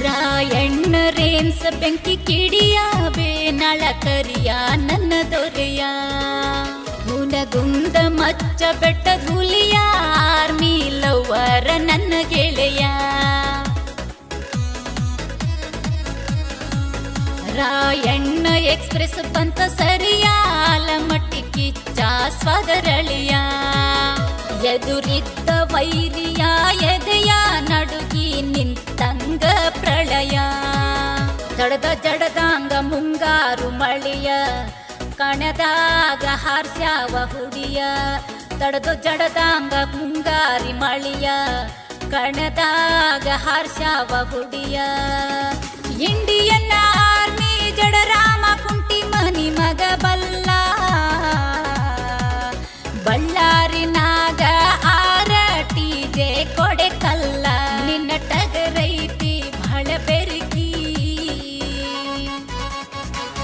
ರಾಯಣ್ಣ ರೇಮ್ಸ ಬೆಂಕಿ ಕಿಡಿಯ ಬೇನಳ ಕರಿಯ ನನ್ನ ದೊರೆಯ ಹುನಗುಂದ ಮಚ್ಚ ಬೆಟ್ಟ ಹುಲಿಯ ಆರ್ಮಿ ಲವ್ವರ ನನ್ನ ಗೆಳೆಯ ರಾಯಣ್ಣ ಎಕ್ಸ್ಪ್ರೆಸ್ ಬಂತ ಸರಿಯ ಆಲಮಟ್ಟಿ ಕಿಚ್ಚ ಸ್ವಾದರಳಿಯ ಎದುರಿದ್ದ ವೈರಿಯ ಎದೆಯ ನಡುಗಿ ನಿಂತಂಗ ಪ್ರಳಯ ದಡದ ಜಡದಾಂಗ ಮುಂಗಾರು ಮಳಿಯ ಕಣದಾಗ ಹಾರ್ಸ್ಯಾವ ಹುಡಿಯ ತಡದು ಜಡದಾಂಗ ಮುಂಗಾರಿ ಮಳಿಯ ಕಣದಾಗ ಹಾರ್ಸ್ಯಾವ ಹುಡಿಯ ಇಂಡಿಯನ್ ಆರ್ಮಿ ಜಡರಾಮ ಕುಂಟಿ ಮನಿ ಮಗ ಬಲ್ಲ ಬಳ್ಳಾರಿ